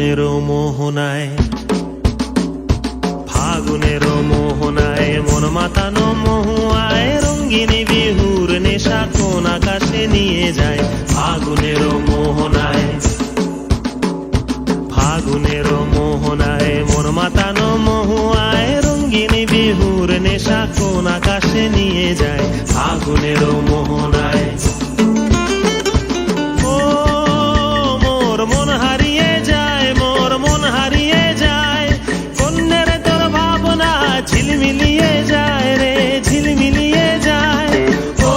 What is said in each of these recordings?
ফাগুনের মোহনায়, ফাগুনের মোহনায় মন মাতানো মহুয়ায় রঙ্গিনী বিহুর নেশা কোন আকাশে নিয়ে যায়। ফাগুনের মোহনায়, ফাগুনের মোহনায় মন মাতানো মহুয়ায় রঙ্গিনী বিহুর নেশা কোন আকাশে নিয়ে যায়। ফাগুনের মোহনায় মন হারিয়ে যায়, মোর মন হারিয়ে যায়, কন্যের তোর ভাবনা ঝিলমিলিয়ে যায় রে, ঝিলমিলিয়ে যায়। ও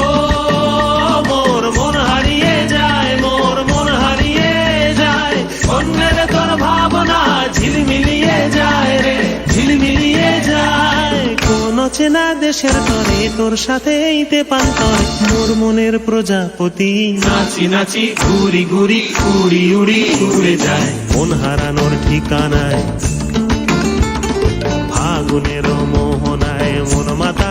মোর মন হারিয়ে যায়, মোর মন হারিয়ে যায়, কন্যের তোর ভাবনা ঝিলমিলিয়ে যায় রে, ঝিলমিলিয়ে যায়। কোন চেনা দেশের তরে তোর সাথে এইতে পান্তরে মোর মনের প্রজাপতি নাচি নাচি ঘুরি ঘুরি উড়ি উড়ি উড়ে যায় মন হারানোর ঠিকানায়। ফাগুনের মোহনায় মন মাতা